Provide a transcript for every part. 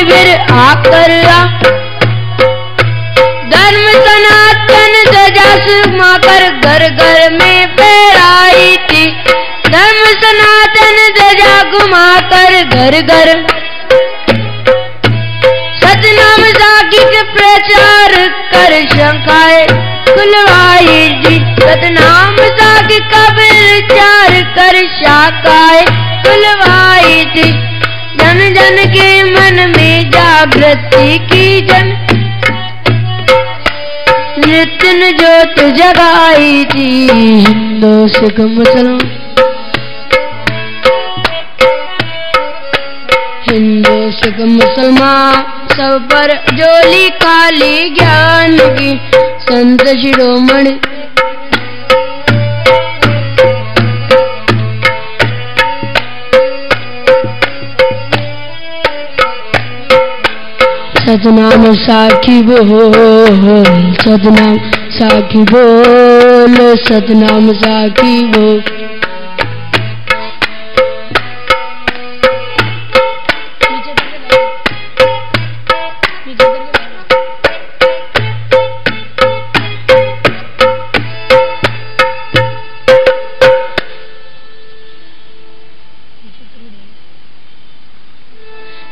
फिर आकर धर्म सनातन ध्वजा सुमाकर घर घर में फहराई थी। धर्म सनातन ध्वजा घुमाकर घर घर सतनाम साखी के प्रचार कर शंखाए खुलवाई जी। सतनाम साखी का प्रचार कर शाखाए खुलवाई थी। जन जन के मन में जागृति की जन नित्य ज्योत जगाई थी। हिंदू सिख मुसलमान हिंदू सिख मुसलमान सब पर जोली काली ज्ञान की। संत शिरोमणि सतनाम साखी बोल, सतनाम साखी बोल, सतनाम साखी बोल।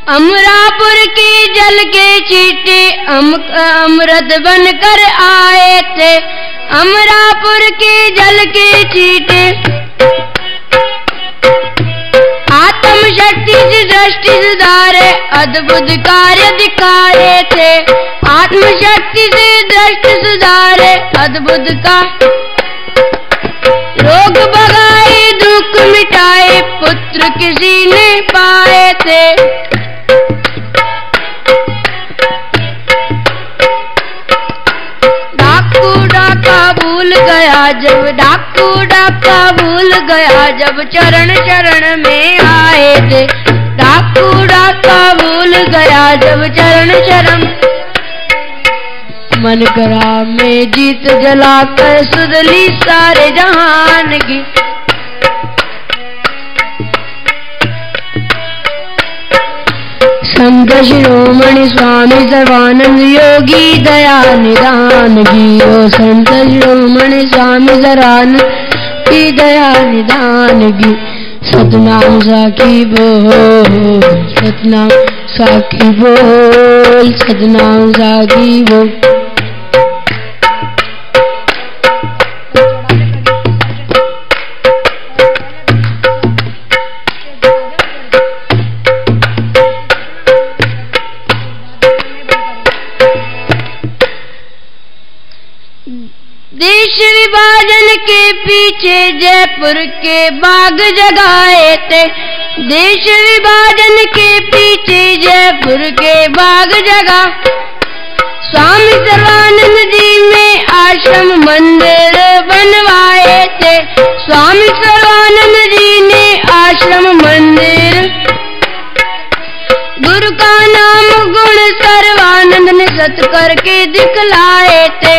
अमरापुर की जल के चीटे अमृत बनकर आए थे। अमरापुर के जल के चीटे आत्म शक्ति से दृष्टि सुधारे अद्भुत कार्य दिखाए थे। आत्म शक्ति से दृष्टि सुधारे अद्भुत का रोग भगाए दुख मिटाए पुत्र किसी ने पाए थे। भूल गया जब डाकू डाका भूल गया जब चरण चरण में आए थे। डाकू डाका भूल गया जब चरण चरण मन करा में जीत जलाकर सुधली सारे जहान की। संत शिरोमणि स्वामी सर्वानंद योगी दया निदान की। ओ संत शिरोमणि स्वामी सर्वानंद की दया निदान की। सतनाम साखी बोल, सतनाम साखी बोल, सतनाम साखी बोल। देश विभाजन के पीछे जयपुर के बाग जगाए थे। देश विभाजन के पीछे जयपुर के बाग जगा। स्वामी सर्वानंद जी में आश्रम मंदिर बनवाए थे। स्वामी सर्वानंद जी ने आश्रम मंदिर गुरु का नाम गुण सर्वानंद ने सत करके दिखलाए थे।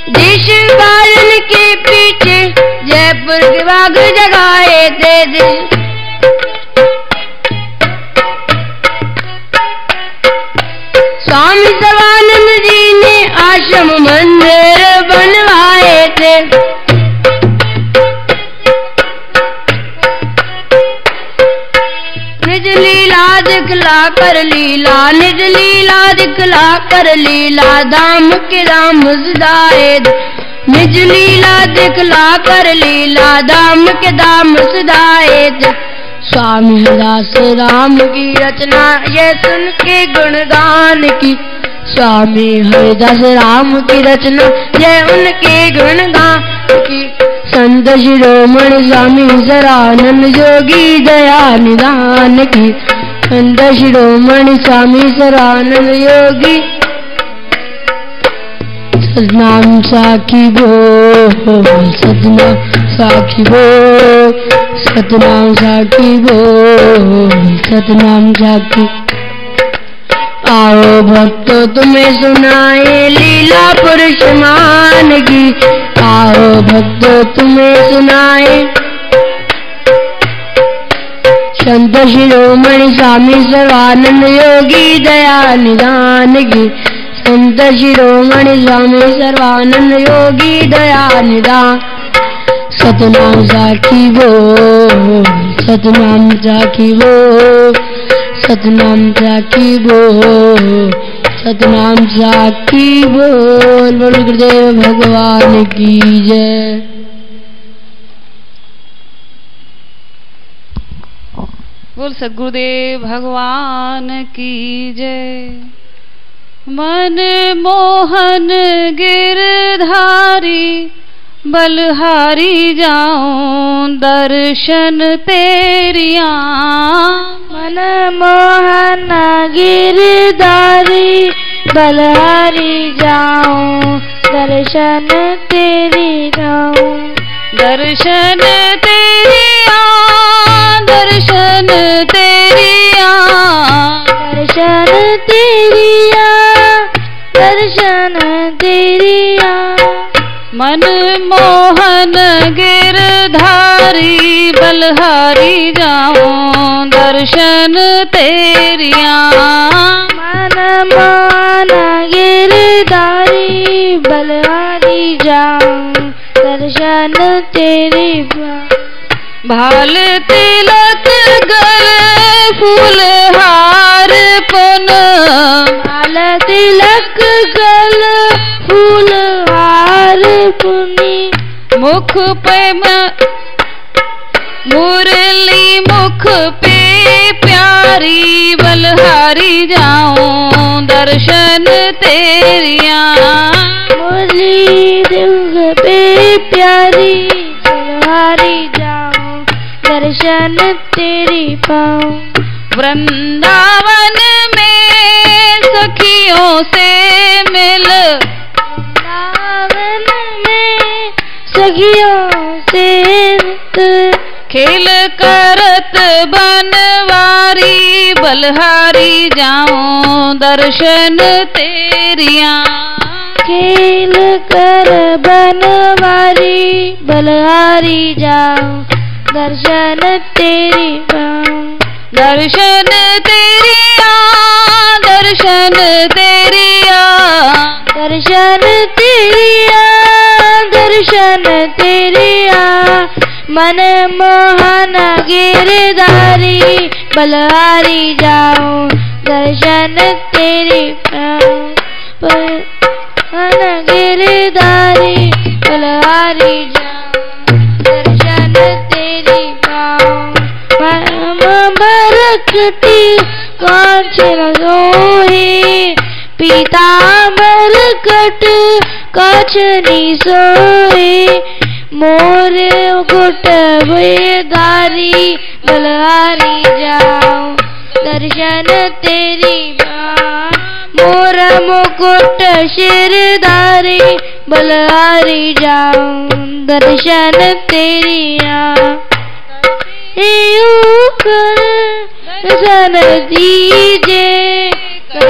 देश विभाजन के पीछे जयपुर के बाग जगाए थे। स्वामी सर्वानंद जी ने आश्रम मंदिर बनवाए थे। निज लीला दिखला कर लीला, निज लीला दिखला कर लीला, धाम के धाम सदाए। निज लीला दिखला कर लीला, धाम के धाम सदाए। स्वामी हरिदास राम की रचना ये सुन के गुणगान की। स्वामी हरिदास राम की रचना ये उनके गुणगान की। संत शिरोमणि स्वामी सर्वानंद योगी दया निदान की। संत शिरोमणि स्वामी सर्वानंद योगी सतनाम साखी बोल, सतनाम साखी बोल, सतनाम साखी बोल, सतनाम साखी। आओ भक्तों तुम्हें सुनाए लीला पुरुष मान की। आओ भक्तों तुम्हें सुनाए संत शिरोमणि स्वामी सर्वानंद योगी दया निदान की। संत शिरोमणि स्वामी सर्वानंद योगी दया निदान। सतनाम साखी बोल, सतनाम साखी बोल, सतनाम साखी बोल, सतनाम साखी बोल। बोल गुरुदेव भगवान की जय। बोल सद्गुरुदेव भगवान की जय। मन मोहन गिरधारी बलहारी जाऊं दर्शन तेरिया। मन मोहन गिरधारी बलहारी जाऊं दर्शन तेरी जाऊं। दर्शन तेरिया, दर्शन तेरिया, दर्शन तेरिया, दर्शन तेरिया। मन मोहन गिरधारी बलहारी जाऊं दर्शन तेरिया। मन मोहन गिरधारी बलहारी जाऊं दर्शन तेरी। भाल तिलक गले फूल हार पुन। भाल तिलक गल फूल हार पुनी। मुख पे मुरली मुख पे प्यारी बलहारी जाऊं दर्शन तेरिया। मुरली मुख पे प्यारी बलहारी जाऊं दर्शन तेरी पाऊं। वृंदावन में सखियों से मिल, वृंदावन में सखियों से मिल। खेल करत बनवारी बलहारी जाऊं दर्शन तेरिया। खेल कर बनवारी बलहारी जाऊं दर्शन तेरी पाऊं। दर्शन तेरिया, दर्शन तेरिया, दर्शन तेरिया, दर्शन तेरिया। मन मोहन गिरधारी बलहारी जाऊं दर्शन तेरी पाऊं। मन गिरधारी बलहारी जाऊं दर्शन तेरी पाऊं। बरकती कांचन सोहे पीतांबर कट काचनी सोहे। मोर मुकुट धारी बलहारी जाऊं दर्शन तेरी पाऊं। मोर मुकुट शिरधारी बलहारी जाऊं दर्शन तेरिया। कर दर्शन दीजे कर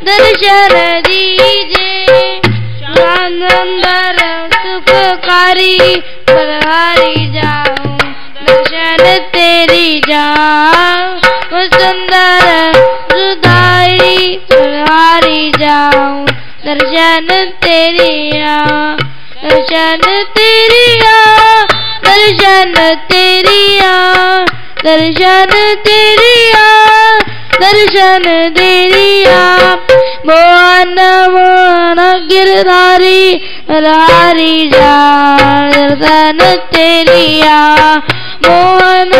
दर्शन दीजे। सुंदर सुखकारी बलहारी जाऊं दर्शन तेरी जाऊं। सुंदर सुधारी बलहारी जाऊं दर्शन तेरिया। दर्शन तेरिया, दर्शन तेरिया, दर्शन तेरिया, दर्शन तेरिया। मोहन मोहन गिरधारी बलहारी जाऊं दर्शन तेरिया। मोहन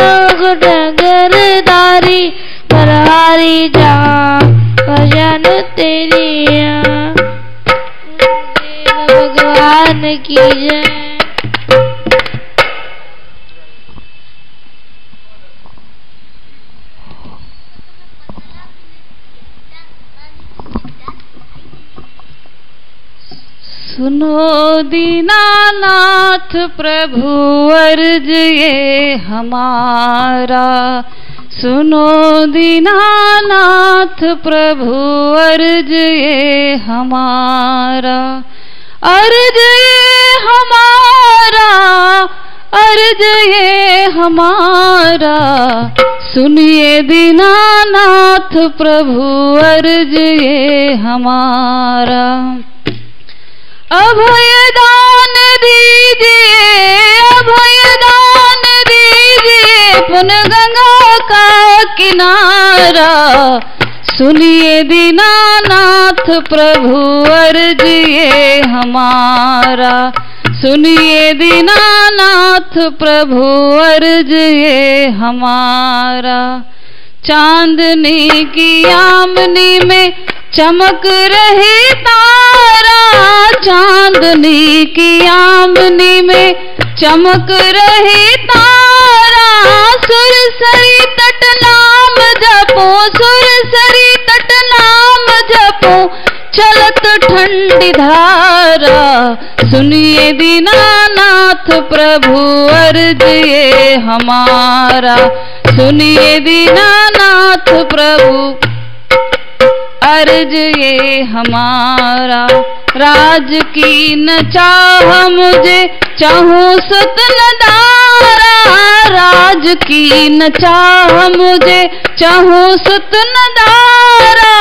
गुट गिरधारी बलहारी जाऊं दर्शन तेरिया। भगवान की जय। सुनो दीनानाथ प्रभु अर्ज ये हमारा। सुनो दीनानाथ प्रभु अर्ज ये हमारा। अर्ज ये हमारा, अर्ज अर्ज ये हमारा, सुनिए दीनानाथ प्रभु अर्ज ये हमारा। अभय दान दीजिए, अभय दान दीजिए, पुण्य गंगा का किनारा, सुनिए दीनानाथ प्रभु अर्ज ये हमारा, सुनिए दीनानाथ प्रभु अर्ज ये हमारा। चांदनी की यामनी में चमक रहे तारा, चांदनी की यामनी में चमक रहे तारा, सुरसरी तट नाम जपो, सुरसरी तट नाम जपो, चलत ठंडी धारा, सुनिए दीनानाथ प्रभु अर्ज ये हमारा, सुनिए दीनानाथ प्रभु अर्ज ये हमारा। राज की न चाह मुझे चाहूं सतनदारा, राज की न चाह मुझे चाहूं सतनदारा,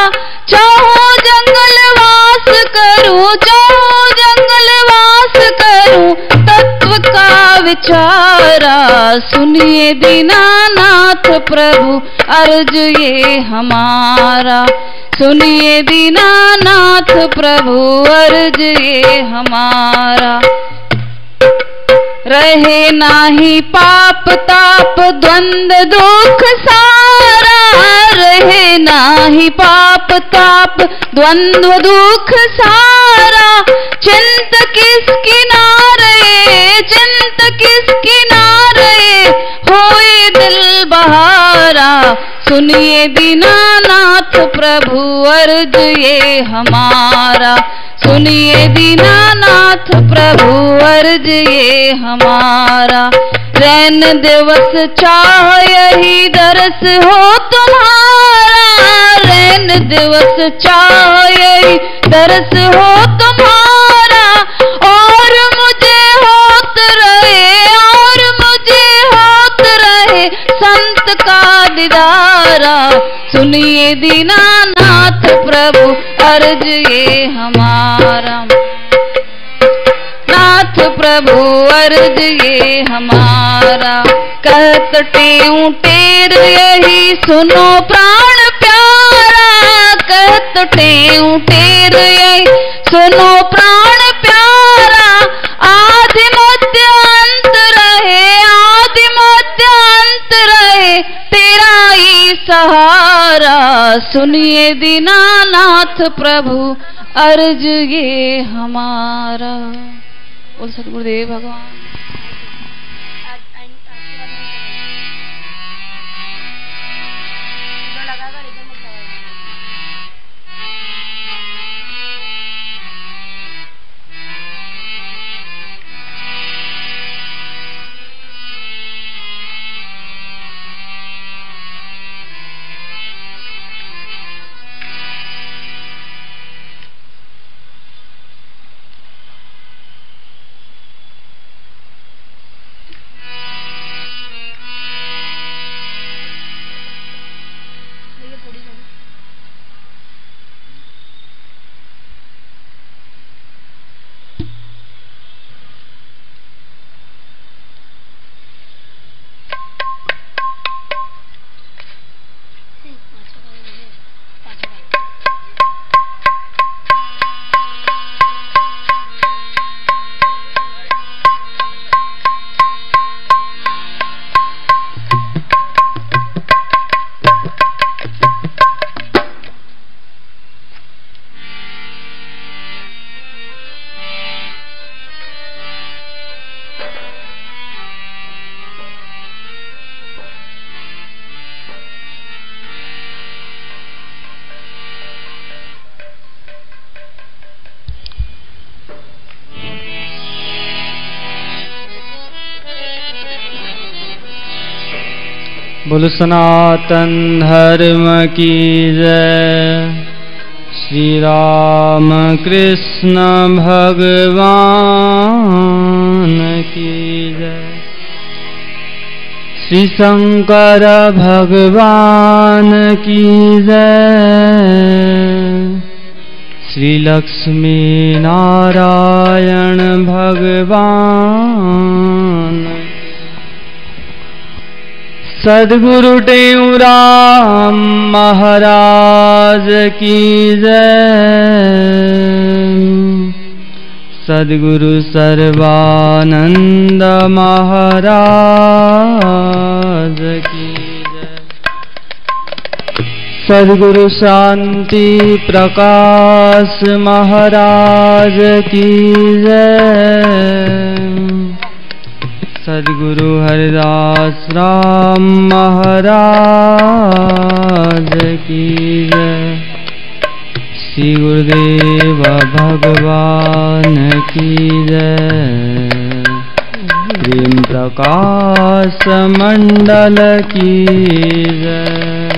चाहूं जंगलवास करूं, चाहूं जंगलवास करूं, तत्व का विचारा, सुनिए दीनानाथ प्रभु अर्ज ये हमारा, सुनिए दीनानाथ प्रभु अर्ज ये हमारा। रहे नाही पाप ताप द्वंद दुख सारा, रहे नाही पाप ताप द्वंद्व दुख सारा, चिंत किस किनारे, चिंत किस किनारे, होए दिल बहारा, सुनिए दीनानाथ प्रभु अर्ज ये हमारा, सुनिए दीनानाथ प्रभु अर्ज ये हमारा। रैन दिवस चाह यही दरस हो तुम्हारा, रैन दिवस चाह यही दरस हो तुम्हारा, और मुझे होत रहे, और मुझे होत रहे संत का दीदारा, सुनिए दीनानाथ प्रभु अर्ज ये हमारा, नाथ प्रभु अर्ज ये हमारा। कहत टेऊ टेर यही सुनो प्राण प्यारा, कहत टेऊ टेर यही सुनो प्राण प्यारा, आदि मध्य अंत रहे, आदि मध्य अंत रहे, तेरा ही सहारा, सुनिए दीनानाथ प्रभु अर्ज ये हमारा। बोल सतगुरुदेव भगवान। बोल सनातन धर्म की जय। श्री राम कृष्ण भगवान की जय। श्री शंकर भगवान की जय। श्री लक्ष्मी नारायण भगवान। सद्गुरु टेऊराम महाराज की जय। सद्गुरु सर्वानंद महाराज की जय। सद्गुरु शांति प्रकाश महाराज की जय। सद्गुरु हरिदास राम महाराज की जय। श्री गुरुदेव भगवान की जय। प्रेम प्रकाश मंडल की जय।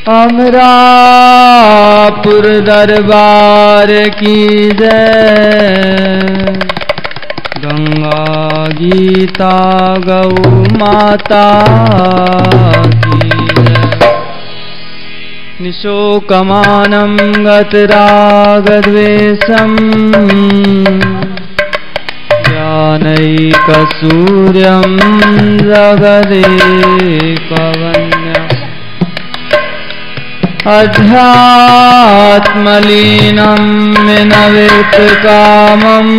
अमरापुर दरबार की जय। गंगा गीता गौ माता की जय। निशोकमानं गतरागद्वेषम् ज्ञानैकसूर्यं जगदेकवन्यम् अध्यात्मलीनं विनवेत्कामम्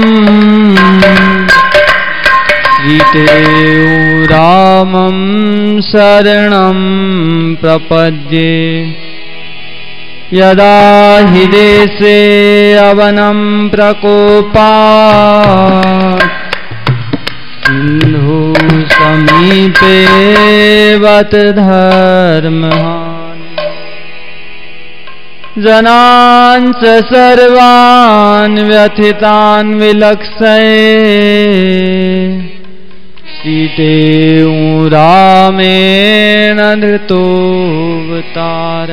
श्रीटेऊरामं शरणं प्रपद्ये। यदा हि देशे अवनं प्रकोपात् सिन्धु समीपे वत धर्महानि। जनान् च सर्वान् व्यथितान् विलक्षये श्रीटेऊरामेण धृतोऽवतार।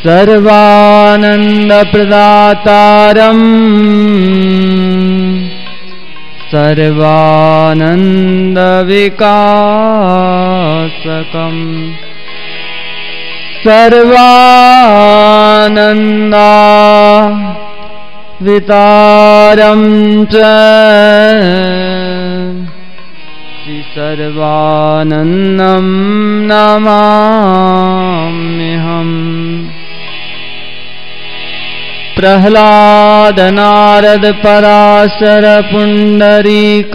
सर्वानन्दप्रदातारम् सर्वानन्दविकासकम्। सर्वानन्दा वितारं च श्री सर्वानन्दं नमाम्यहम्। प्रह्लाद नारद पराशर पुंडरीक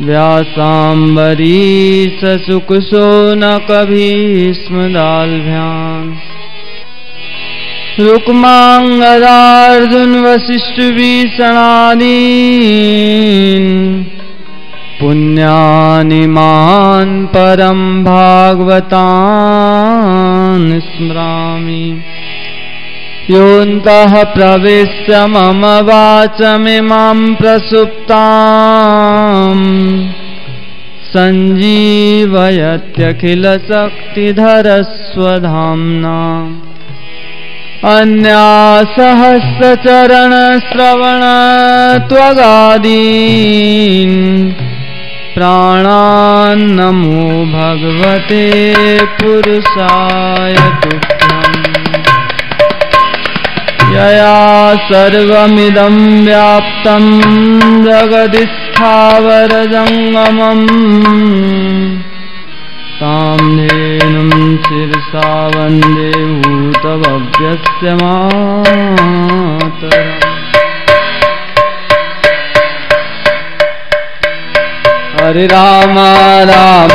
व्यासाम्बरीश शुक शौनक भीष्म दाल्भ्याम्। रुक्मांगदार्जुन वसिष्ठ भीषणादीन् पुण्यानिमान् परं भागवतान् स्मरामि। योऽन्तः प्रविश्य मम वाचमिमां प्रसुप्ताम् सञ्जीवयत्यखिलशक्तिधरस्वधाम्ना। अन्यासहस्रचरणश्रवण त्वगादीन् प्राणान्नमो भगवते पुरुषाय तुभ्यम्। यया सर्वमिदं व्याप्तं जगदिस्थावरजङ्गमम् तां धेनुं शिरसा वन्दे भूतभव्यस्य मातरम्। हरे राम राम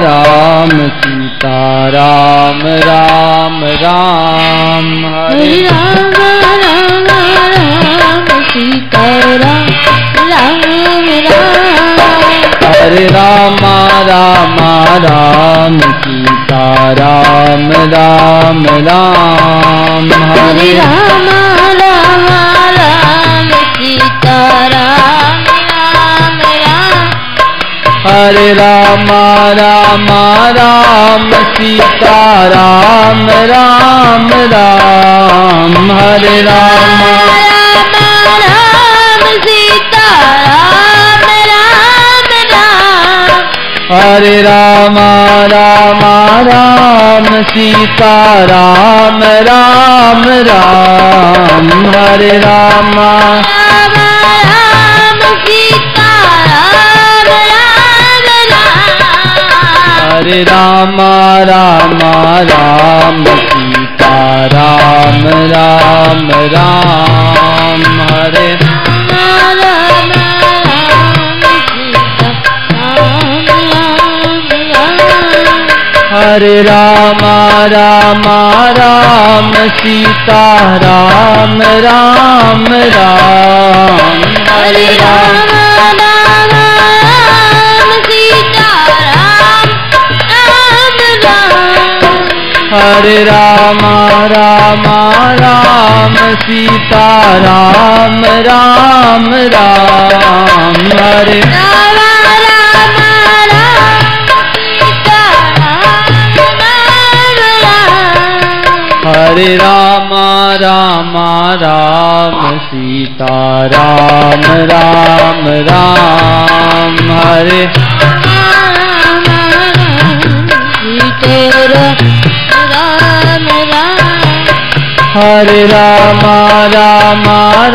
राम सीता राम राम राम। हरे राम राम राम सीता राम राम राम। हरे राम राम राम सीता राम राम राम। हरे राम राम राम सीता राम राम राम। हरे राम राम राम सीता राम राम राम। हरे राम राम राम सीता राम राम राम राम सीता राम राम राम हरे राम राम राम सीता राम राम राम हरे राम राम राम सीता राम राम राम हरे हरे राम राम राम सीता राम राम राम हरे राम राम राम सीता राम राम राम हरे राम राम राम सीता राम राम राम हरे राम राम राम सीता राम राम राम हरे राम राम राम सीता राम राम राम हरे हरे राम राम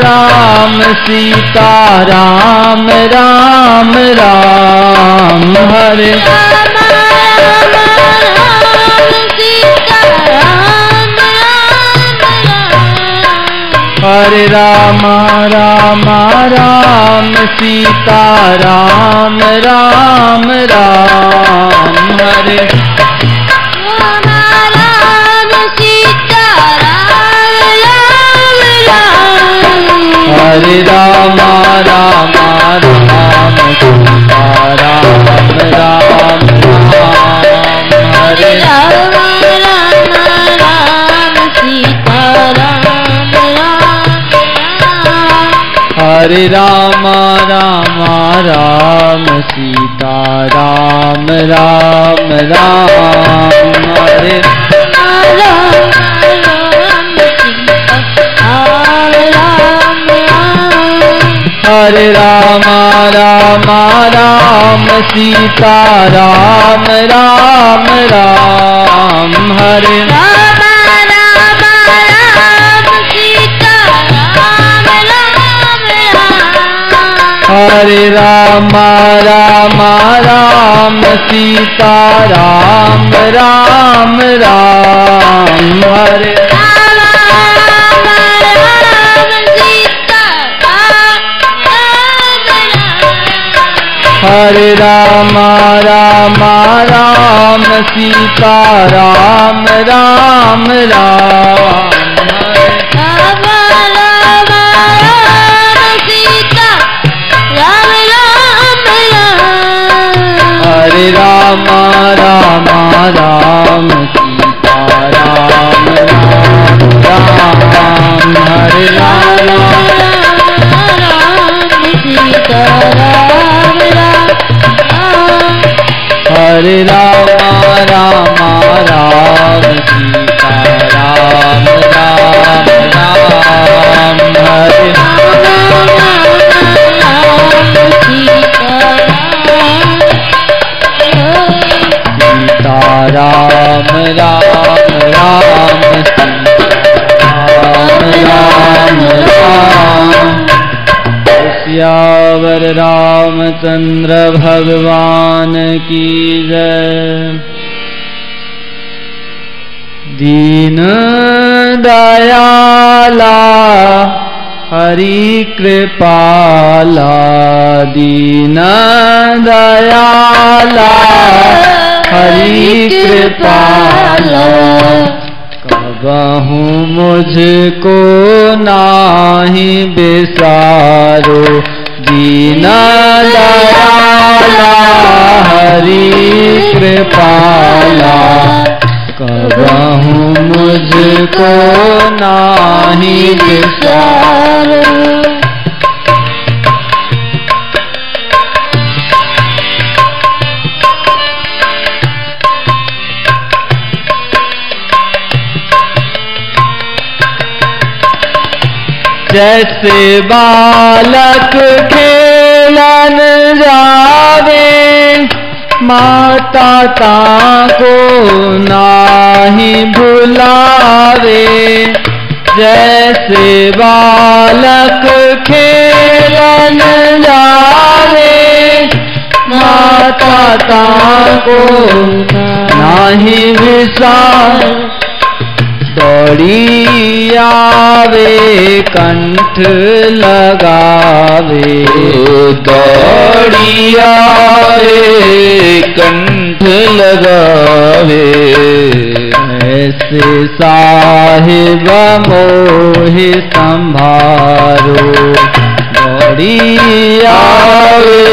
राम सीता राम राम राम हरे राम राम राम सीता राम राम राम हरे राम राम राम सीता राम राम राम हरे राम राम सीता राम राम राम हरे राम राम राम सीता राम राम राम हरे राम राम राम सीता राम राम राम हरे राम राम राम सीता राम राम राम हरे हरे राम राम राम सीता राम राम राम हरे राम राम राम सीता राम राम राम हरे राम राम राम सीता राम राम राम हरे राम राम राम सीता राम राम राम हरे राम राम राम सीता राम राम राम राम राम राम सीता राम राम राम हरे राम राम राम सीता राम राम राम हरे राम सीता राम राम हरे राम राम राम सीता राम राम राम हरे सीता राम राम राम राम राम सियावर रामचंद्र भगवान की जय। दीन दयाला हरि कृपाला दीन दयाला हरि कृपाला कबहू मुझको नाही बिसारो दीन दयाला हरि कृपाला कबहू मुझको नाही बिसारो। जैसे बालक खेलन जावे माता ताको नाही भुलावे, जैसे बालक खेलन जावे। माता ताको नाही विसार, दौड़ी आवे कंठ लगावे। दौड़ी आवे कंठ लगावे। ऐसे साहिब मोहि संभारो, दौड़ी आवे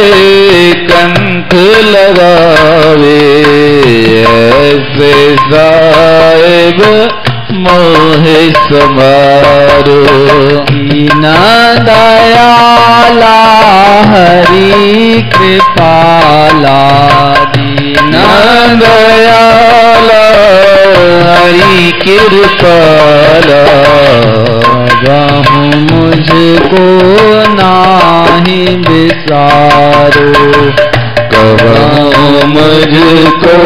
कंठ लगावे। ऐसे साहिब मोहे समारो। दीन दयाला हरि कृपाला, दीन दयाला हरि कृपाला। कबहु मुझको नाही बिसारो, कबहु मुझको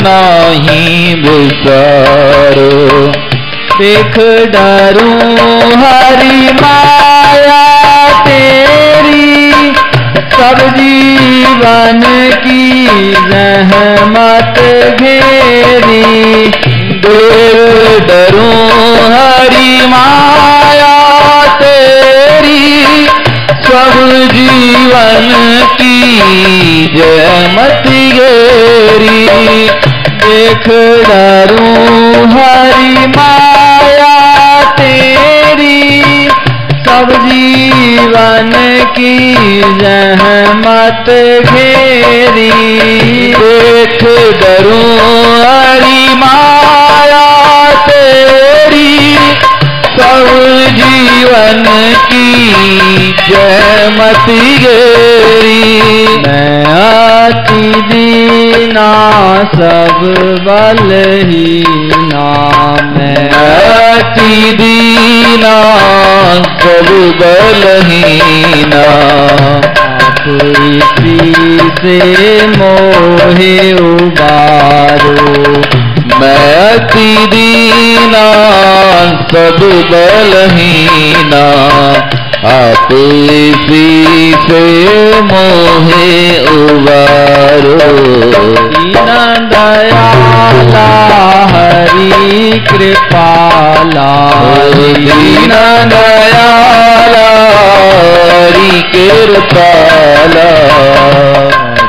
नाही बिसारो। देख डरूं हरि माया तेरी, सब जीवन की रहमत घेरी। देख डरूं हरि माया तेरी, सब जीवन की रहमत घेरी। देख डरूं हरि माया तेरी, सब जीवन की रहमत घेरी। देख डरूं हरि माया तेरी, सब जीवन की रहमत घेरी। मैं अति दीना सब बलहीना, मैं अति दीना सब बलहीना। आप इसी से मोहे उबारो, मैं अति दीना सब बलहीना। आप इसी से मोहे उबारो। दीन दयाला हरि कृपाला, दीन दयाला हरि कृपाला।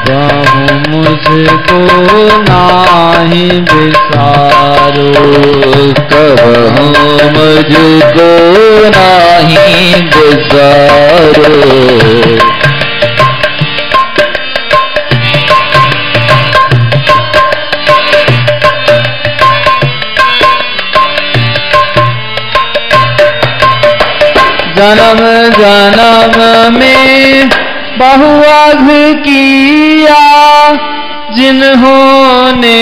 कबहु मुझको नाही बिसारो, कबहु मुझको नाही बिसारो। जन्म जन्म में बहुअघ किया, जिन्होंने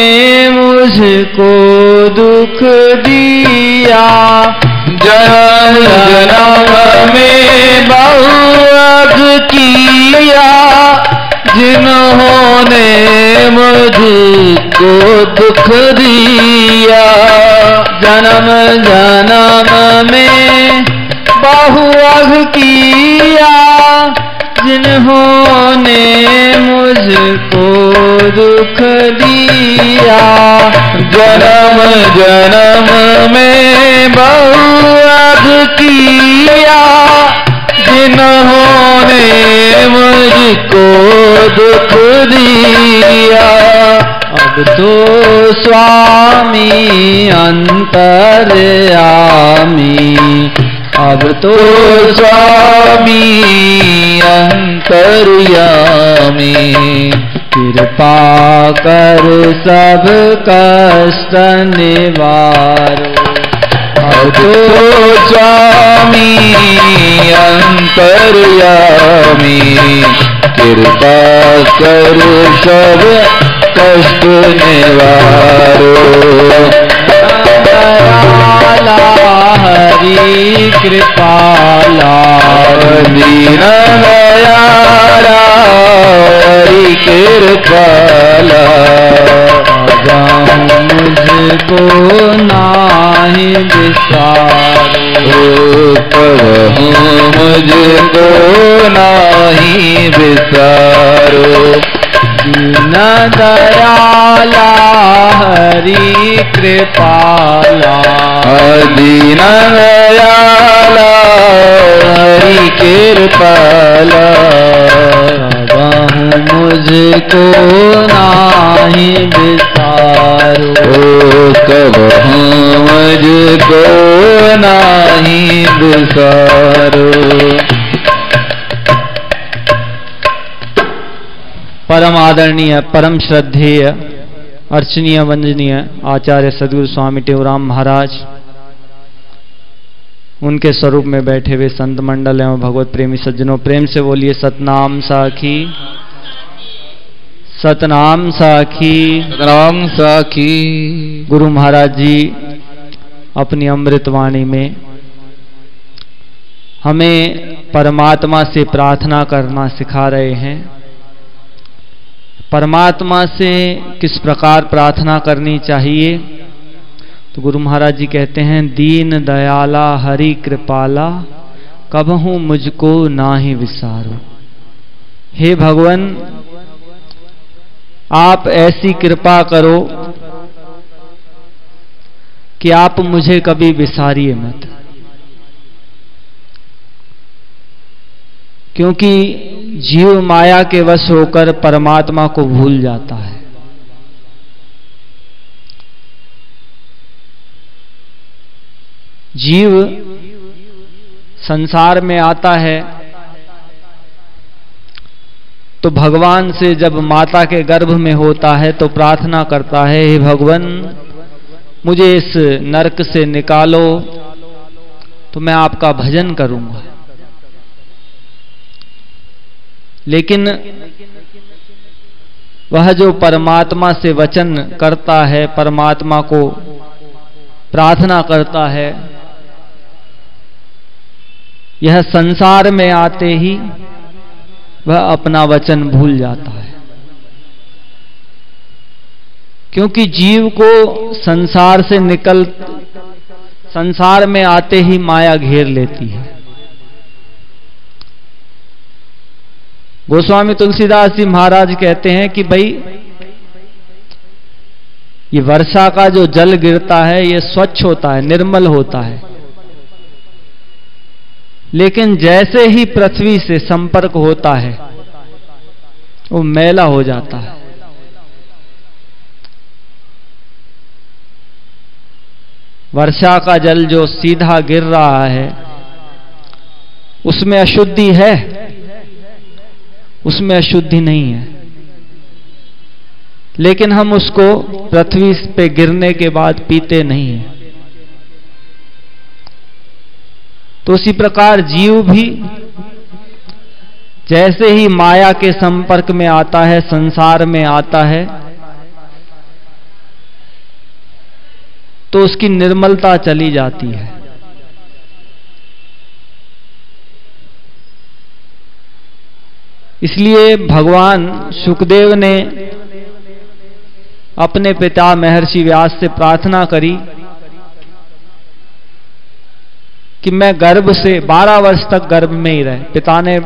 मुझको दुख दिया। जन्म जन्म में बहुअघ किया, जिन्होंने मुझको दुख दिया। जन्म जन्म में बहुअघ किया, जिन्होंने मुझको दुख दिया। जन्म जन्म में बहुअघ किया, जिन्होंने मुझको दुख दिया। अब तो स्वामी अंतर्यामी, अब तो स्वामी अंतर्यामी। कृपा कर सब कष्ट निवारो। अब तो स्वामी अंतर्यामी। कृपा कर सब कष्ट निवारो। दयाला हरि कृपाला, दीन दयाला हरि कृपाला। मुझको नाही विसारो, कबहू मुझको नाही विसारो। दीन दयाला हरि कृपाला, दीन दयाला हरि कृपाला, कबहू मुझको नाही विसारो, कबहू मुझको नाही विसारो। परम आदरणीय, परम श्रद्धेय, अर्चनीय, वंदनीय आचार्य सदगुरु स्वामी टेऊराम महाराज, उनके स्वरूप में बैठे हुए संत मंडल एवं भगवत प्रेमी सज्जनों, प्रेम से बोलिए सतनाम साखी, सतनाम साखी, सतनाम साखी। गुरु महाराज जी अपनी अमृत वाणी में हमें परमात्मा से प्रार्थना करना सिखा रहे हैं। परमात्मा से किस प्रकार प्रार्थना करनी चाहिए, तो गुरु महाराज जी कहते हैं, दीन दयाला हरि कृपाला, कबहू मुझको नाही विसारो। हे भगवान, आप ऐसी कृपा करो कि आप मुझे कभी विसारिए मत, क्योंकि जीव माया के वश होकर परमात्मा को भूल जाता है। जीव संसार में आता है तो भगवान से जब माता के गर्भ में होता है तो प्रार्थना करता है, हे भगवान मुझे इस नरक से निकालो तो मैं आपका भजन करूंगा। लेकिन वह जो परमात्मा से वचन करता है, परमात्मा को प्रार्थना करता है, यह संसार में आते ही वह अपना वचन भूल जाता है, क्योंकि जीव को संसार में आते ही माया घेर लेती है। गोस्वामी तुलसीदास जी महाराज कहते हैं कि भाई ये वर्षा का जो जल गिरता है ये स्वच्छ होता है, निर्मल होता है, लेकिन जैसे ही पृथ्वी से संपर्क होता है वो मैला हो जाता है। वर्षा का जल जो सीधा गिर रहा है उसमें अशुद्धि है, उसमें अशुद्धि नहीं है, लेकिन हम उसको पृथ्वी पे गिरने के बाद पीते नहीं हैं। तो उसी प्रकार जीव भी जैसे ही माया के संपर्क में आता है, संसार में आता है, तो उसकी निर्मलता चली जाती है। इसलिए भगवान सुखदेव ने अपने पिता महर्षि व्यास से प्रार्थना करी कि मैं गर्भ से 12 वर्ष तक गर्भ में ही रहे। पिता ने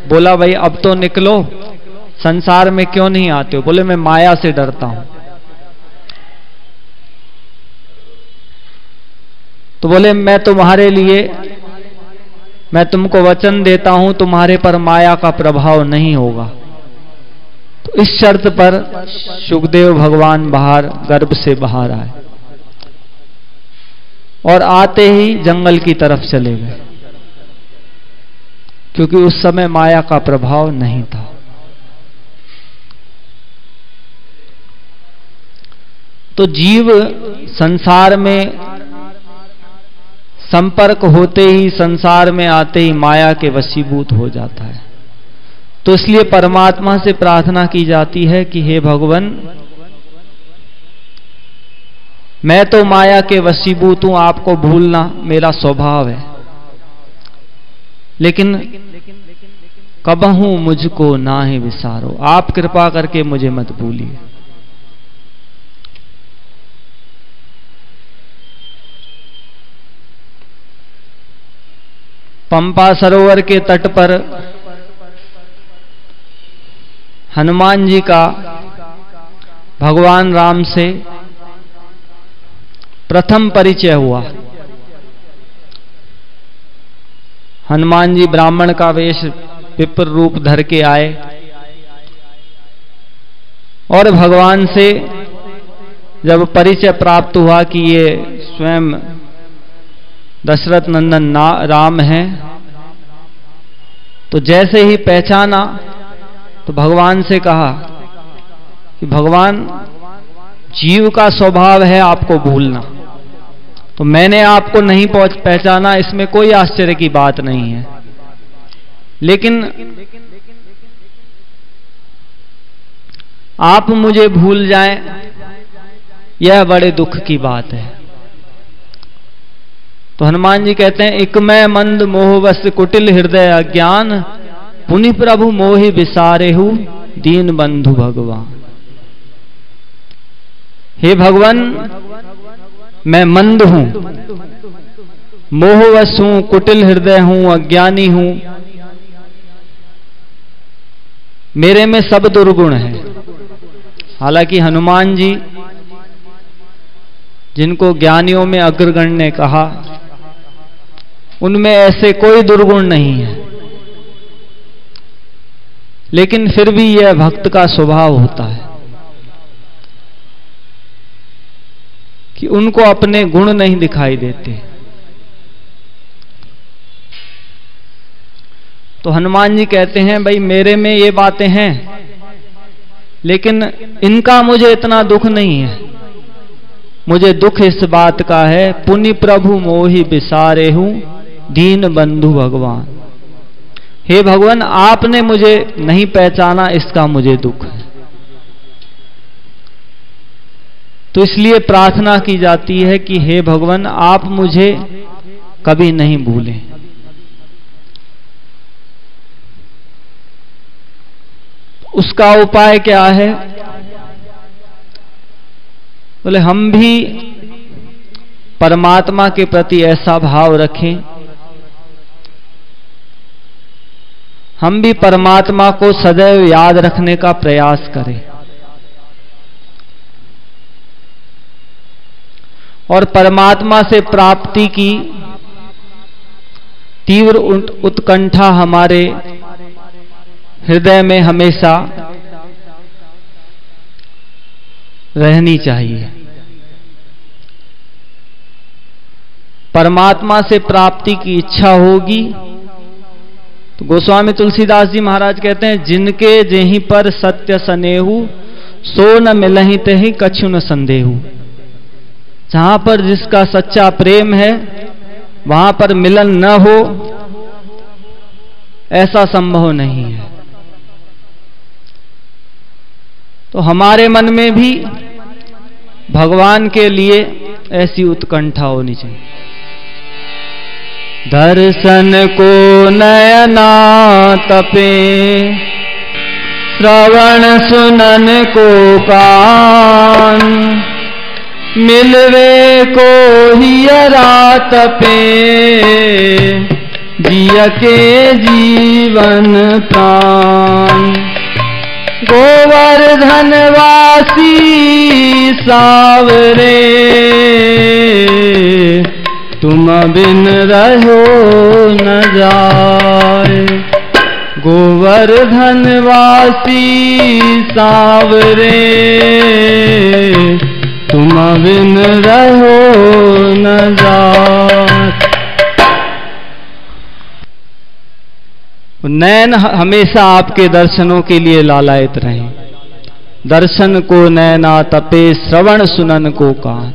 बोला, भाई अब तो निकलो, संसार में क्यों नहीं आते हो? बोले, मैं माया से डरता हूं। तो बोले, मैं तुम्हारे लिए, मैं तुमको वचन देता हूं, तुम्हारे पर माया का प्रभाव नहीं होगा। तो इस शर्त पर सुखदेव भगवान बाहर, गर्भ से बाहर आए और आते ही जंगल की तरफ चले गए, क्योंकि उस समय माया का प्रभाव नहीं था। तो जीव संसार में संपर्क होते ही, संसार में आते ही माया के वशीभूत हो जाता है। तो इसलिए परमात्मा से प्रार्थना की जाती है कि हे भगवान, मैं तो माया के वशीभूत हूं, आपको भूलना मेरा स्वभाव है, लेकिन कबहू मुझको ना ही विसारो, आप कृपा करके मुझे मत भूलिए। पंपा सरोवर के तट पर हनुमान जी का भगवान राम से प्रथम परिचय हुआ। हनुमान जी ब्राह्मण का वेश विप्र रूप धर के आए और भगवान से जब परिचय प्राप्त हुआ कि ये स्वयं दशरथ नंदन राम हैं, तो जैसे ही पहचाना तो भगवान से कहा कि भगवान, जीव का स्वभाव है आपको भूलना, तो मैंने आपको नहीं पहचाना, इसमें कोई आश्चर्य की बात नहीं है, लेकिन आप मुझे भूल जाएं यह बड़े दुख की बात है। तो हनुमान जी कहते हैं, इक मैं मंद मोहवश कुटिल हृदय अज्ञान, पुनि प्रभु मोहि विसारेहु दीन बंधु भगवान। हे भगवान, मैं मंद हूं, मोहवश हूं, कुटिल हृदय हूं, अज्ञानी हूं, मेरे में सब दुर्गुण है। हालांकि हनुमान जी, जिनको ज्ञानियों में अग्रगण्य कहा, उनमें ऐसे कोई दुर्गुण नहीं है, लेकिन फिर भी यह भक्त का स्वभाव होता है कि उनको अपने गुण नहीं दिखाई देते। तो हनुमान जी कहते हैं, भाई मेरे में ये बातें हैं, लेकिन इनका मुझे इतना दुख नहीं है। मुझे दुख इस बात का है, पुनि प्रभु मोहि बिसारेहु दीन बंधु भगवान। हे भगवान, आपने मुझे नहीं पहचाना, इसका मुझे दुख है। तो इसलिए प्रार्थना की जाती है कि हे भगवान, आप मुझे कभी नहीं भूलें। उसका उपाय क्या है? बोले हम भी परमात्मा के प्रति ऐसा भाव रखें, हम भी परमात्मा को सदैव याद रखने का प्रयास करें और परमात्मा से प्राप्ति की तीव्र उत्कंठा हमारे हृदय में हमेशा रहनी चाहिए। परमात्मा से प्राप्ति की इच्छा होगी तो गोस्वामी तुलसीदास जी महाराज कहते हैं, जिनके जेहि पर सत्य सनेहु, सो न मिलहि तेहि कछु न संदेहु। जहां पर जिसका सच्चा प्रेम है वहां पर मिलन न हो, ऐसा संभव नहीं है। तो हमारे मन में भी भगवान के लिए ऐसी उत्कंठा होनी चाहिए। दर्शन को नयना तपे, श्रवण सुनन को कान, मिलवे को हियरा तपे, जिय के जीवन प्राण। गोवर्धन वासी सावरे, तुम बिन रहो न जाए। गोवर्धन वासी सावरे, तुम बिन रहो न जाए। नैन हमेशा आपके दर्शनों के लिए लालायित रहें। दर्शन को नैना तपे, श्रवण सुनन को कान,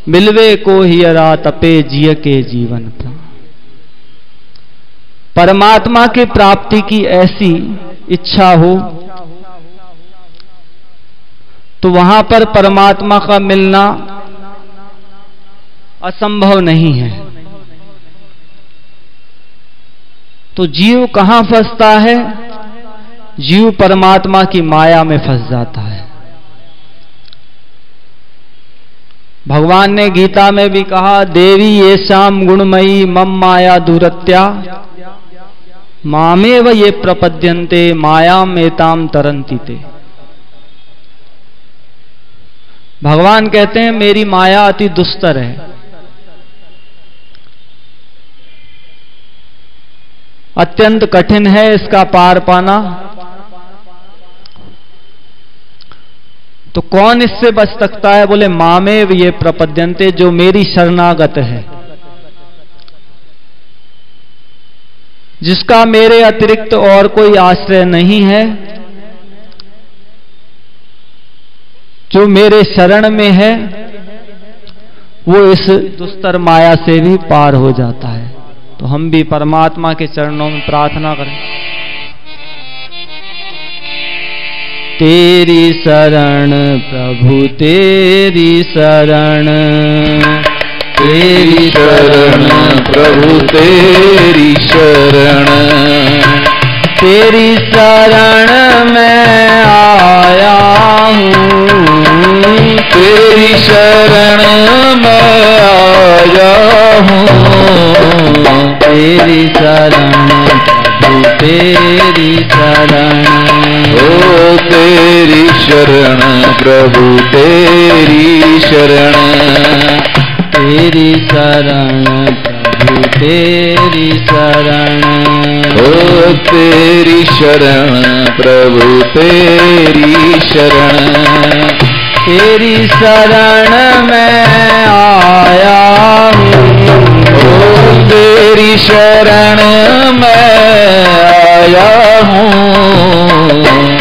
मिलवे को हियरा तपे, जिय के जीवन प्राण। परमात्मा के प्राप्ति की ऐसी इच्छा हो तो वहां पर परमात्मा का मिलना असंभव नहीं है। तो जीव कहां फंसता है? जीव परमात्मा की माया में फंस जाता है। भगवान ने गीता में भी कहा, देवी ये श्याम गुणमयी मम माया दूरत्या मामेव ये प्रपद्यन्ते मायाम एताम तरन्ति ते। भगवान कहते हैं मेरी माया अति दुस्तर है, अत्यंत कठिन है इसका पार पाना। तो कौन इससे बच सकता है? बोले मामेव ये प्रपद्यन्ते, जो मेरी शरणागत है, जिसका मेरे अतिरिक्त और कोई आश्रय नहीं है, जो मेरे शरण में है, वो इस दुस्तर माया से भी पार हो जाता है। तो हम भी परमात्मा के चरणों में प्रार्थना करें, तेरी शरण प्रभु तेरी शरण, तेरी शरण प्रभु तेरी शरण, तेरी शरण में आया हूँ, तेरी शरण में आया हूँ, तेरी शरण प्रभु तेरी शरण, ओ तेरी शरण प्रभु तेरी शरण, तेरी शरण प्रभु तेरी शरण, ओ तेरी शरण प्रभु तेरी शरण, तेरी शरण में आया हूँ, ओ तेरी शरण में आया हूँ,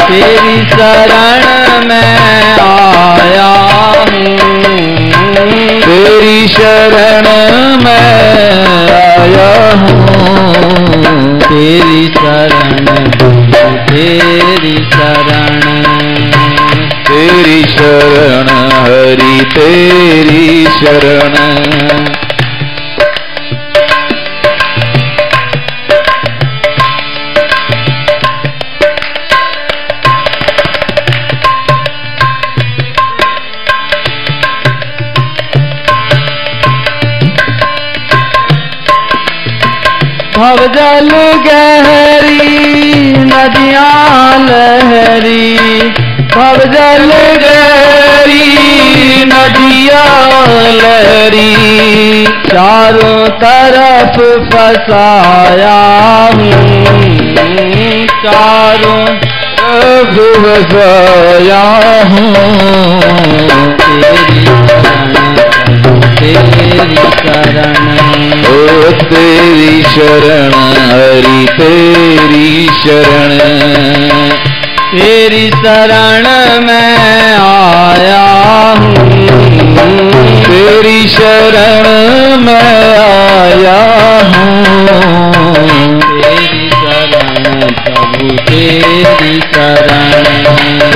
तेरी शरण में आया हूँ, तेरी शरण में आया हूँ, तेरी शरण तेरी शरण, तेरी शरण हरि तेरी शरण, भवजल गहरी नदियाँ लहरी, भवजल गहरी नदियाँ लहरी, चारों तरफ फसाया हूँ, चारों तरफ फसाया हूँ, तेरी शरण ओ तेरी शरण हरि तेरी शरण, तेरी शरण में आया हूँ, तेरी शरण में आया हूँ, तेरी शरण प्रभु तेरी शरण,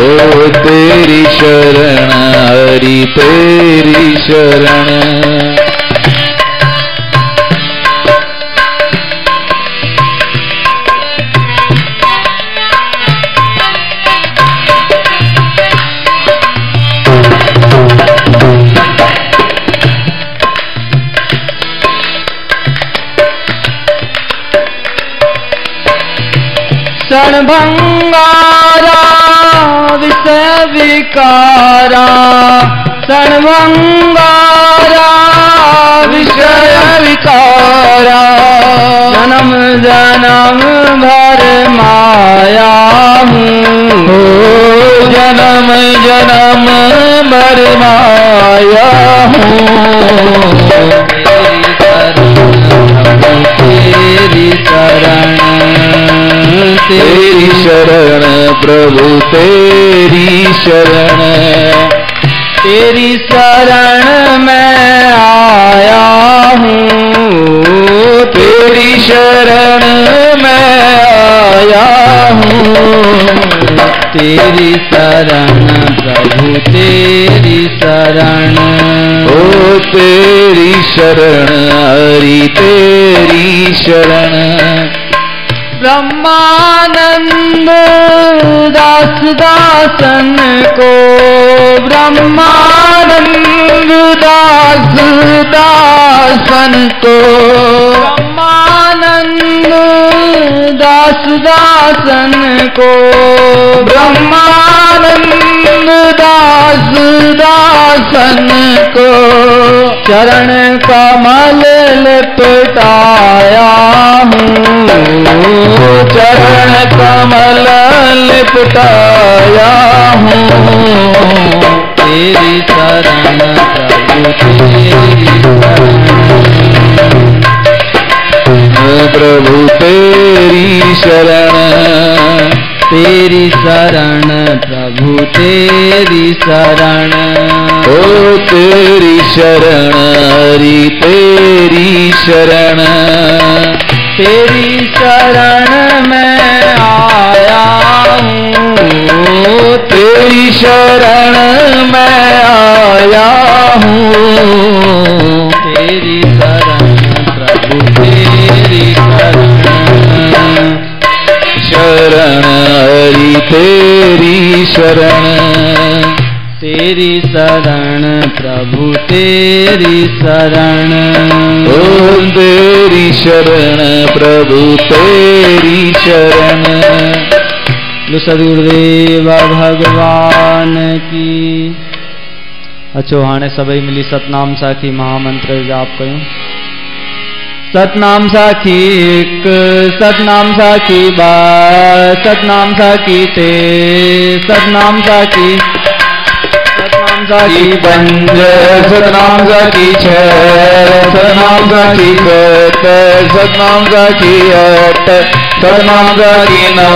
ओ तेरी शरण हरि तेरी शरण, क्षणभंगारा विषय विकारा, क्षणभंगारा विषय विकारा, जन्म जन्म भर माया हूँ, जन्म जन्म भर माया हूँ, तेरी शरण तेरी शरण प्रभु तेरी शरण, तेरी शरण में आया हूँ, तेरी शरण में आया हूँ, तेरी शरण प्रभु तेरी शरण, ओ तेरी शरण हरि तेरी शरण, ब्रह्मानंद दास दासन को ब्रह्मानंद दास दासन को ब्रह्मानंद दास दासन को ब्रह्मानंद दास दासन को चरण कमल लिपटाया हूँ चरण कमल लिपटाया हूँ तेरी शरण प्रभु तेरी शरण तेरी शरण प्रभु तेरी शरण ओ तेरी शरण हरि तेरी शरण मैं आया हूँ तेरी शरण मैं आया हूँ तेरी शरण प्रभु तेरी शरण हरि तेरी शरण प्रभु तेरी शरण ओ तेरी शरण प्रभु तेरी शरण। सदगुरुदेव भगवान की। अचो हाणे सभई मिली सतनाम साखी महामंत्र जाप कयूं। सतनाम साखी एक, सतनाम साखी बार, सतनाम साखी ते, सतनाम साखी पंज, सतनाम साखी छह, सतनाम साखी सात, सतनाम साखी आठ, सतनाम साखी नौ,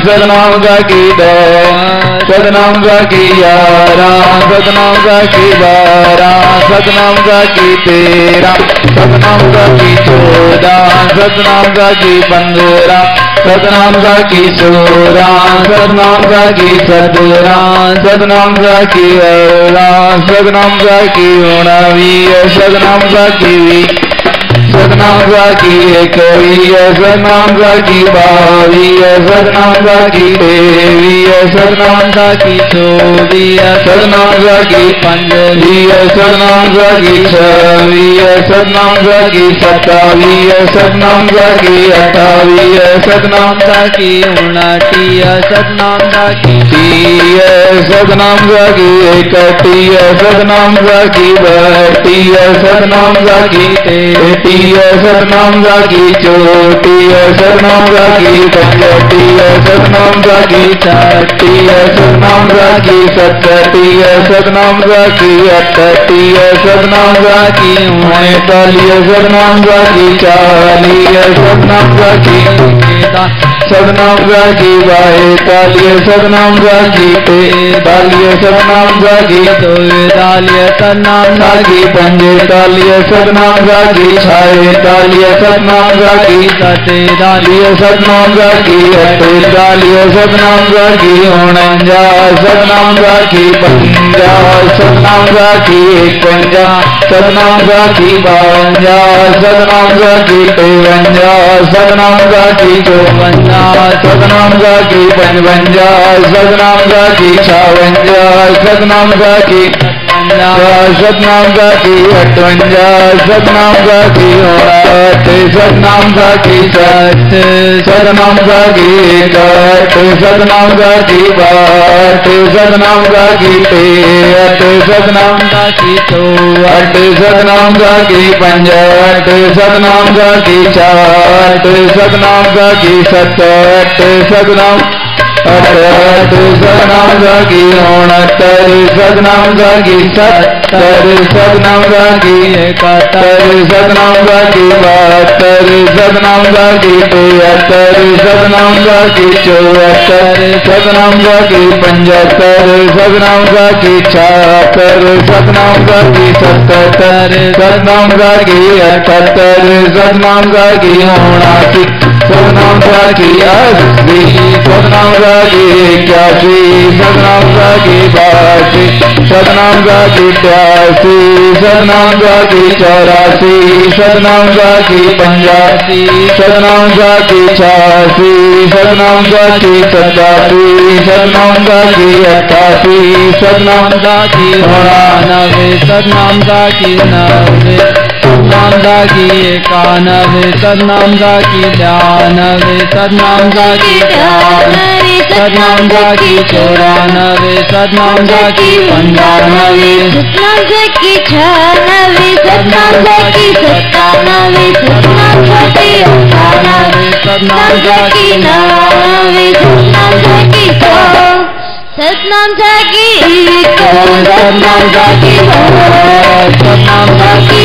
सतनाम साखी दस, सतनाम साखी 11, सतनाम साखी 12, सतनाम साखी 13, सतनाम साखी 14, सतनाम साखी 15, सतनाम साखी 16, सतनाम साखी 17, सतनाम साखी 18, सतनाम साखी 19, सतनाम साखी 20, सतनाम साखी 21, सतनाम साखी 22, सतनाम साखी 23, सतनाम साखी 24, सतनाम साखी 25, सतनाम साखी 26, सतनाम साखी 27, सतनाम साखी 28, सतनाम साखी 29, सतनाम साखी 30, सतनाम साखी 31, सतनाम साखी 32, सतनाम साखी 33, सतनाम साखी 34, सतनाम साखी 35, सतनाम साखी 36, सतनाम साखी 37, सतनाम साखी 38, सतनाम साखी 39, सतनाम साखी 40, सतनाम साखी सतनाम साखी 42, सतनाम साखी 43, सतनाम साखी 44, सतनाम साखी 45, सतनाम साखी 46, सतनाम साखी 47, सतनाम साखी 48, सतनाम साखी 49, सतनाम साखी 50, सतनाम साखी 51, सतनाम साखी 52, सतनाम साखी 53, सतनाम साखी 54, सतनाम साखी 55, सतनाम साखी 56, सतनाम साखी 57, सतनाम साखी 58, सतनाम साखी 59, सतनाम साखी 60, सतनाम साखी 61, सतनाम साखी 62, सतनाम साखी 63, सतनाम साखी 64, सतनाम साखी 65, सतनाम साखी 66, सतनाम साखी 67, सतनाम 68, सतनाम साखी 69, सतनाम साखी 70, सतनाम साखी 71, सतनाम साखी 72, सतनाम साखी 73, सतनाम साखी 74, सतनाम साखी 75, सतनाम साखी 76, सतनाम साखी 77, सतनाम साखी 78, सतनाम साखी 79, सतनाम साखी 80, सतनाम साखी 81, सतनाम साखी 82, सतनाम का की 83, सतनाम का की 84, सतनाम का की 85, सतनाम का की 86, सतनाम का की 87, सतनाम का की 88, सतनाम का की 99, सतनाम का की 90, सतनाम का की 91, सतनाम का की 92, सतनाम का की 93, सतनाम का की 94, सतनाम का की 95, सतनाम का की 96, सतनाम का की 97, सतनाम का की 98, सतनाम का की 99, सतनाम का की 100, सतनाम का की 1,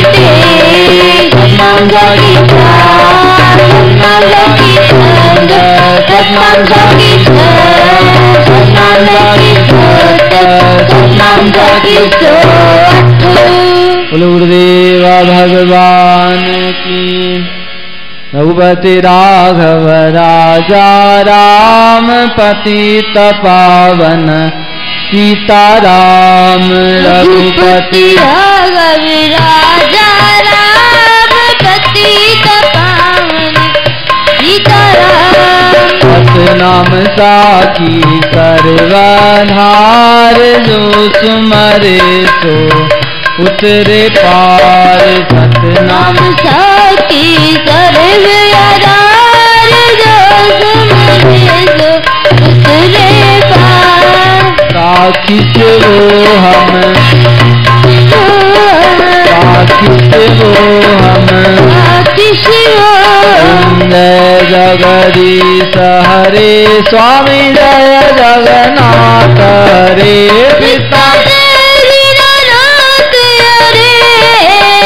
सतनाम का की 2, सतनाम का की 3, सतनाम का की 4, सतनाम का की 5, सतनाम का की 6, सतनाम का की 7, सतनाम का की 8। बोलो गुरुदेव भगवान की। रघुपति राघव राजा राम पतित पावन सीताराम। रघुपति राघव राजा राम पतित पावन सीताराम। सतनाम साखी सर्वधार जो सुमरे सो उतरे पार। सतनाम साखी सर्वधार जो सुमरे सो उतरे पार। साखी से वो हम, साखी से वो हम, साखी से वो जय जगदीश हरे स्वामी जय जगन्नाथ रे। पिता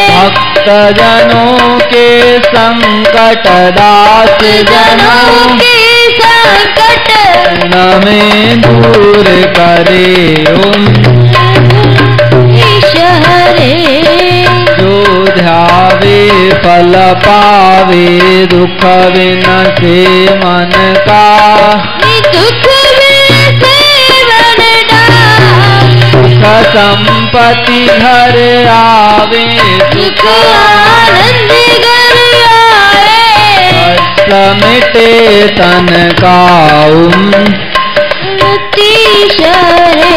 भक्त जनों के संकट दास जनों के संकट में दूर करे ओम ईश्वरे। जो ध्यावे फल पावे दुख विनसे मन का। दुख विनसे मन का। सुख संपत्ति घर आवे सुख आनंद घर आए। कष्ट मिटे तन का ओम ईश्वरे।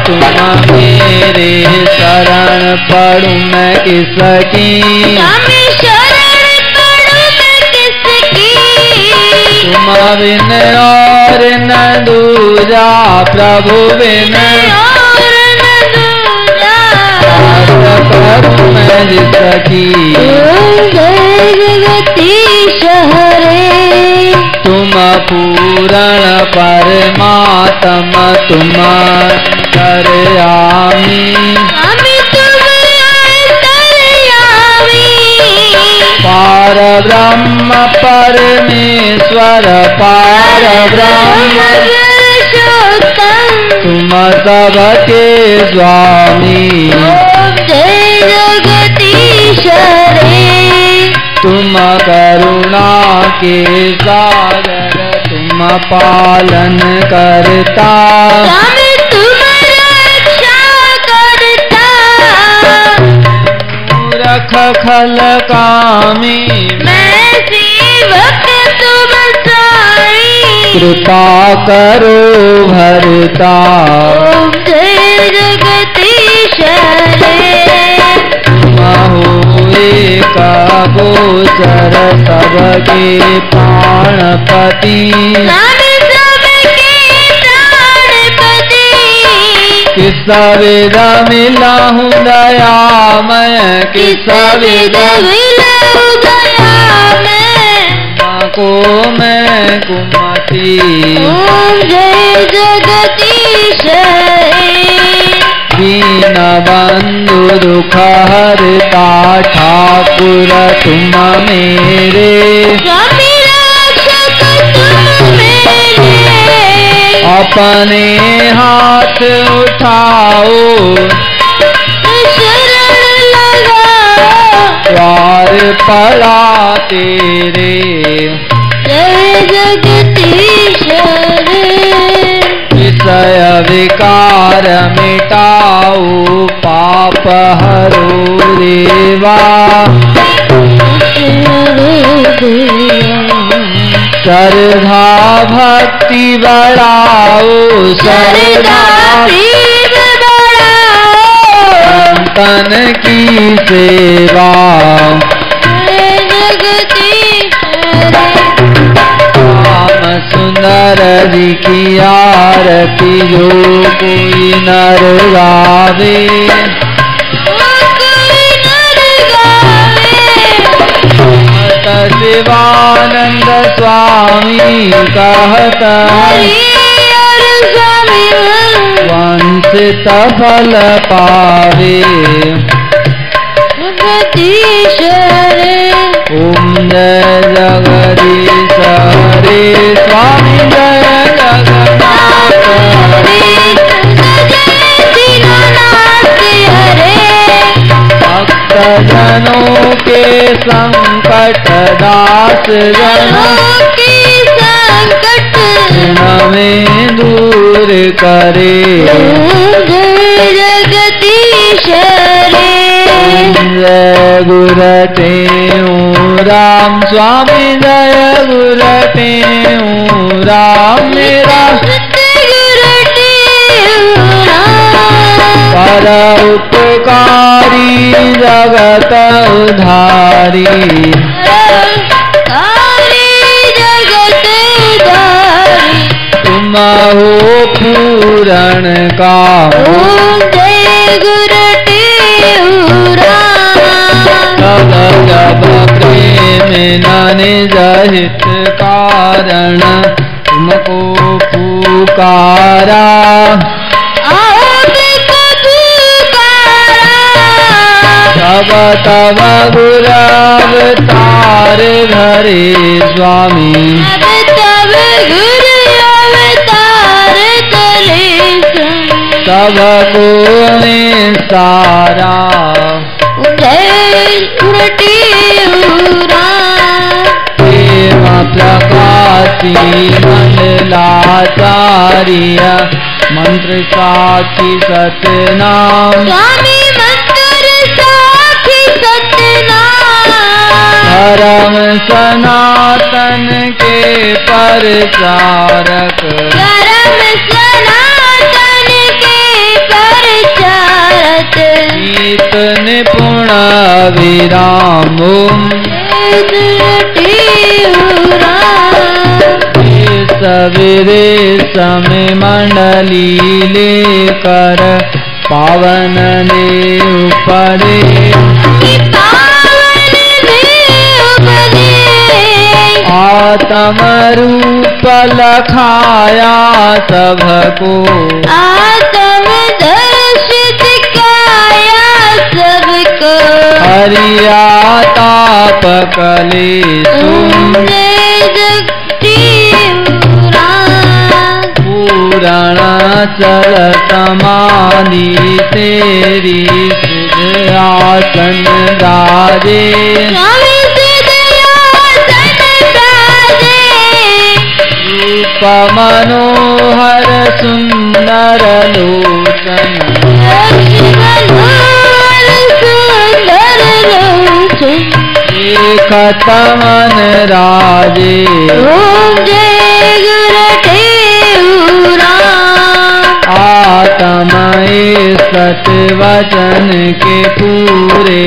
तुम मेरे शरण पढ़ूं मैं किसकी। स्वामी शरण पढ़ूं मैं किसकी। तुम बिन और न दूजा प्रभु बिन और न दूजा। करूं मैं जिसकी। जय जगदीश हरे। तुम पूर्ण परमात्मा तुम अंतर्यामी। स्वामी तुम अंतर्यामी। पार ब्रह्म परमेश्वर पार ब्रह्म पुरुषोत्तम। तुम सबके स्वामी। ओम जय जगदीश हरे। तुम करुणा के सागर तुम पालन करता। स्वामी तुम रक्षा करता। रख खल कामी मैं सेवक तुम साई। कृपा करो भरता। ओम जय जगदीश हरे। एक गोचर सबके प्राणपति। स्वामी सबके प्राणपति। किस विध मिला हूँ दयामय किस विध मिलूं दयामय। को मैं कुमति। ओम जय जगदीश हरे। दीन बंधु दुख हरता ठाकुर तुम मेरे। स्वामी रक्षक तुम मेरे। अपने हाथ उठाओ शरण लगाओ। द्वार पड़ा तेरे। जय जगदीश हरे। विषय कार मिटाओ पाप हरो देवा। श्रद्धा भक्ति बढ़ाओ श्रद्धा प्रेम बढ़ाओ संतन की सेवा। राम सुंदर जी की आरती जो कोई नर गावे। शिवानंद स्वामी कहत वंशित फल पावे। ओम जय जगदीश हरे स्वामी जय जगन्नाथ भक्त जनों के संकट दास जनों की संकट में दूर करे। जगदीश रे जय गुरटे राम स्वामी जय गुरटे राम मेरा पर उपकारी जगत उधारी। तुम हो पूरण का जय गुरटे सब जब प्रेम निज हित कारण तुमको पुकारा। तब तब गुर अवतार धरे स्वामी। सबको सारा प्रेम प्रकाशी मंडलाचार्य मंत्र साक्षी सतनाम। स्वामी मंत्र साक्षी सतनाम धर्म सनातन के प्रचारक। धर्म सनातन के प्रचारक गीत निपुण विराम। सवेरे समय मंडली लेकर पावन ने उपरे। आत्म रूप लखाया सबको। आत्म दर्श दिखाया सबको। हरिया ताप कलेशु पूरण चल समाधि तेरी सिद्धासन राजे। रूप मनोहर सुंदर लोचन। देखत मन राजे। ओम जय गुरटे आत्मये सत वचन के पूरे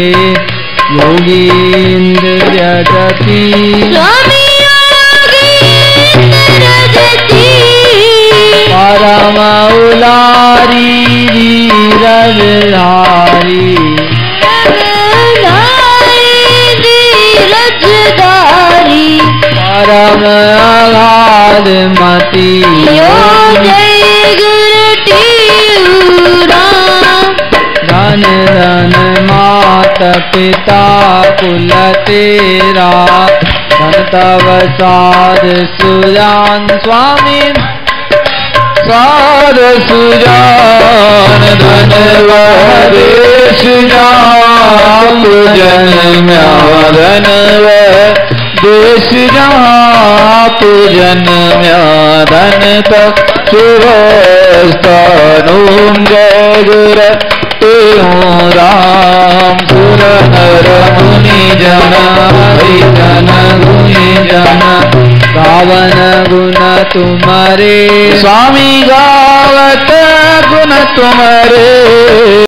योगींद्र जगती। परम उलारी वीरधारी। परम अगाध मति। धन धन मात पिता कुल तेरा। धन तव साध सुजान स्वामी साध सुजान। धन देश जान जन धन देश जहाँ ताकु जन्म्या धन तक शिवस्थानुं जय गुर तेऊं राम सुर नर मुनि जन हरिजन गुनि जन गावन गुण तुम्हारे स्वामी गावत गुण तुम्हारे।